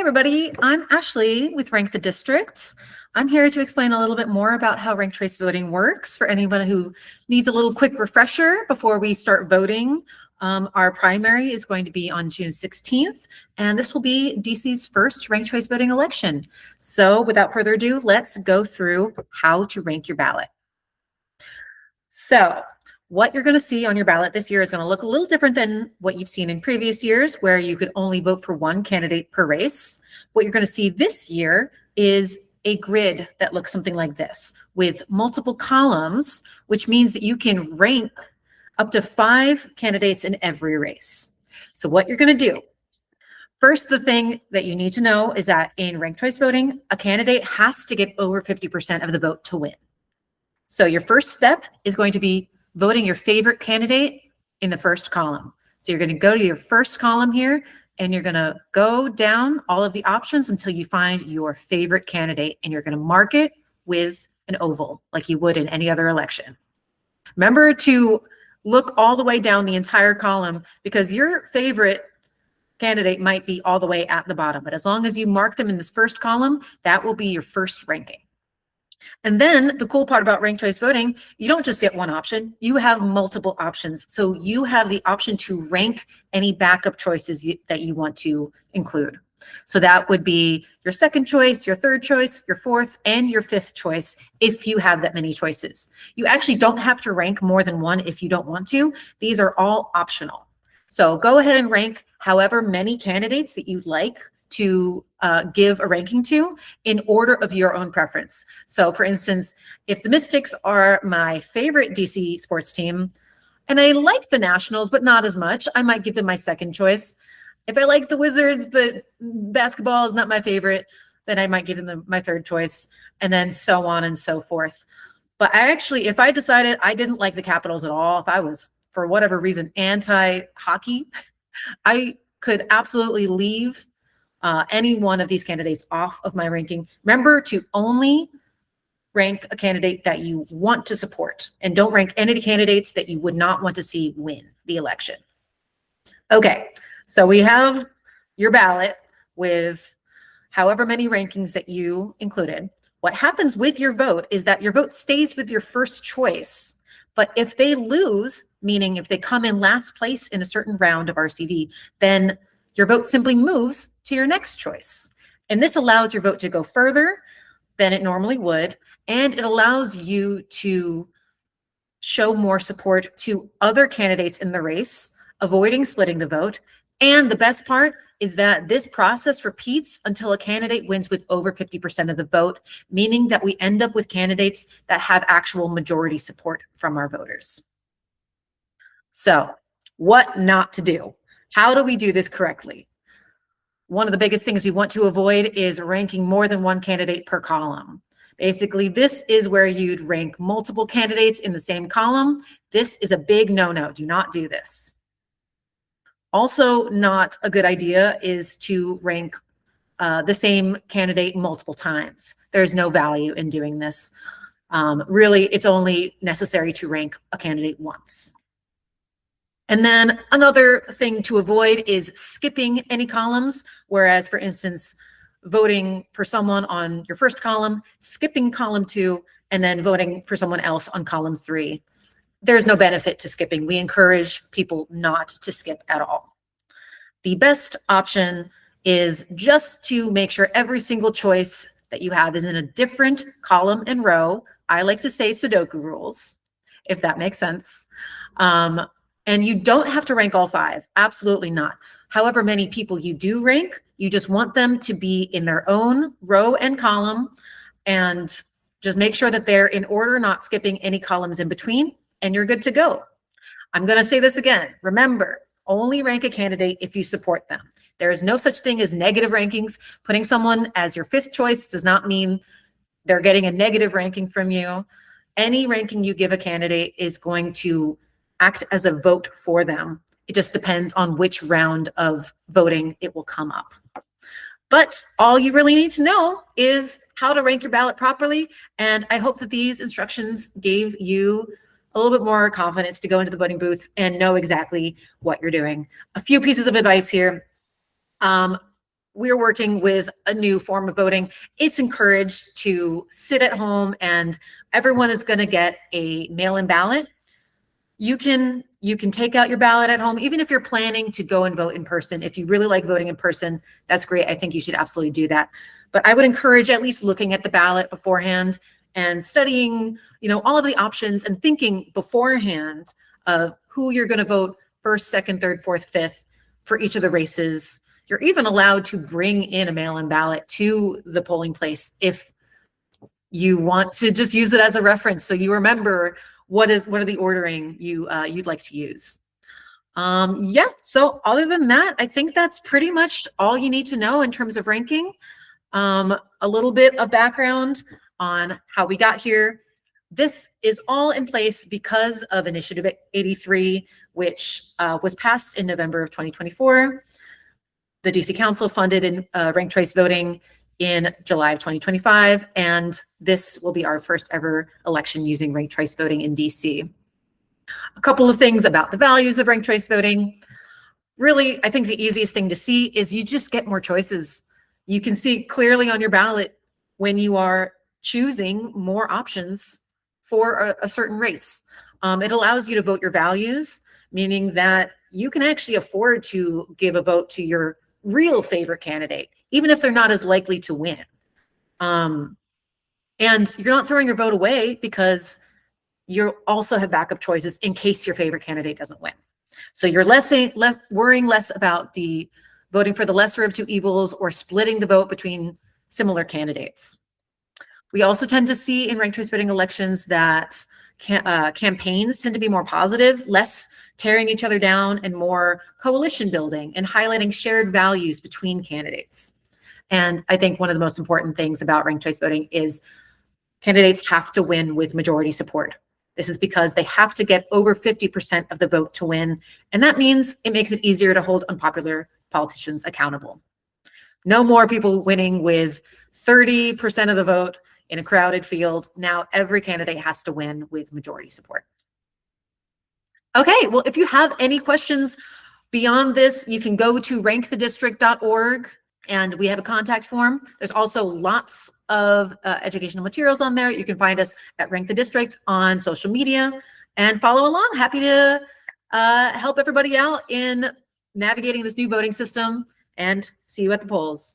Everybody, I'm Ashley with Rank the Districts. I'm here to explain a little bit more about how ranked choice voting works for anyone who needs a little quick refresher before we start voting. Our primary is going to be on June 16th, and this will be DC's first ranked choice voting election. So without further ado, let's go through how to rank your ballot. So what you're going to see on your ballot this year is going to look a little different than what you've seen in previous years, where you could only vote for one candidate per race. What you're going to see this year is a grid that looks something like this, with multiple columns, which means that you can rank up to 5 candidates in every race. So what you're going to do, first, the thing that you need to know is that in ranked choice voting, a candidate has to get over 50% of the vote to win. So your first step is going to be voting your favorite candidate in the first column. So you're going to go to your first column here, and you're going to go down all of the options until you find your favorite candidate, and you're going to mark it with an oval like you would in any other election. Remember to look all the way down the entire column, because your favorite candidate might be all the way at the bottom, but as long as you mark them in this first column, that will be your first ranking. And then the cool part about ranked choice voting, you don't just get one option, you have multiple options. So you have the option to rank any backup choices that you want to include. So that would be your second choice, your third choice, your fourth, and your fifth choice if you have that many choices. You actually don't have to rank more than one if you don't want to. These are all optional. So go ahead and rank however many candidates that you'd like to give a ranking to in order of your own preference. So for instance, if the Mystics are my favorite DC sports team, and I like the Nationals, but not as much, I might give them my second choice. If I like the Wizards, but basketball is not my favorite, then I might give them my third choice, and then so on and so forth. But I actually, if I decided I didn't like the Capitals at all, if I was, for whatever reason, anti-hockey, I could absolutely leave any one of these candidates off of my ranking. Remember to only rank a candidate that you want to support, and don't rank any candidates that you would not want to see win the election. Okay, so we have your ballot with however many rankings that you included. What happens with your vote is that your vote stays with your first choice, but if they lose, meaning if they come in last place in a certain round of RCV, then your vote simply moves to your next choice. And this allows your vote to go further than it normally would, and it allows you to show more support to other candidates in the race, avoiding splitting the vote. And the best part is that this process repeats until a candidate wins with over 50% of the vote, meaning that we end up with candidates that have actual majority support from our voters. So, what not to do? How do we do this correctly? One of the biggest things we want to avoid is ranking more than one candidate per column. Basically, this is where you'd rank multiple candidates in the same column. This is a big no-no. Do not do this. Also, not a good idea is to rank the same candidate multiple times. There's no value in doing this. Really, it's only necessary to rank a candidate once. And then another thing to avoid is skipping any columns, whereas, for instance, voting for someone on your first column, skipping column 2, and then voting for someone else on column 3. There's no benefit to skipping. We encourage people not to skip at all. The best option is just to make sure every single choice that you have is in a different column and row. I like to say Sudoku rules, if that makes sense. And you don't have to rank all 5, absolutely not. However many people you do rank, you just want them to be in their own row and column, and just make sure that they're in order, not skipping any columns in between, and you're good to go. I'm going to say this again. Remember, only rank a candidate if you support them. There is no such thing as negative rankings. Putting someone as your 5th choice does not mean they're getting a negative ranking from you. Any ranking you give a candidate is going to act as a vote for them. It just depends on which round of voting it will come up. But all you really need to know is how to rank your ballot properly. And I hope that these instructions gave you a little bit more confidence to go into the voting booth and know exactly what you're doing. A few pieces of advice here. we're working with a new form of voting. It's encouraged to sit at home, and everyone is going to get a mail-in ballot. You can take out your ballot at home, even if you're planning to go and vote in person. If you really like voting in person, that's great. I think you should absolutely do that. But I would encourage at least looking at the ballot beforehand and studying, all of the options and thinking beforehand of who you're going to vote first, second, third, fourth, fifth for each of the races. You're even allowed to bring in a mail-in ballot to the polling place if you want to just use it as a reference, so you remember what are the ordering you'd like to use. Yeah, so other than that, I think that's pretty much all you need to know in terms of ranking. A little bit of background on how we got here. This is all in place because of Initiative 83, which was passed in November of 2024. The DC Council funded in ranked choice voting in July of 2025, and this will be our first ever election using ranked choice voting in DC. A couple of things about the values of ranked choice voting. Really, I think the easiest thing to see is you just get more choices. You can see clearly on your ballot when you are choosing more options for a certain race. It allows you to vote your values, meaning that you can actually afford to give a vote to your real favorite candidate, even if they're not as likely to win. And you're not throwing your vote away because you also have backup choices in case your favorite candidate doesn't win. So you're worrying less about the voting for the lesser of two evils or splitting the vote between similar candidates. We also tend to see in ranked choice voting elections that campaigns tend to be more positive, less tearing each other down, and more coalition building and highlighting shared values between candidates. And I think one of the most important things about ranked choice voting is candidates have to win with majority support. This is because they have to get over 50% of the vote to win. And that means it makes it easier to hold unpopular politicians accountable. No more people winning with 30% of the vote in a crowded field. Now every candidate has to win with majority support. Okay, well, if you have any questions beyond this, you can go to rankthedistrict.org and we have a contact form. There's also lots of educational materials on there. You can find us at Rank the District on social media and follow along. Happy to help everybody out in navigating this new voting system, and see you at the polls.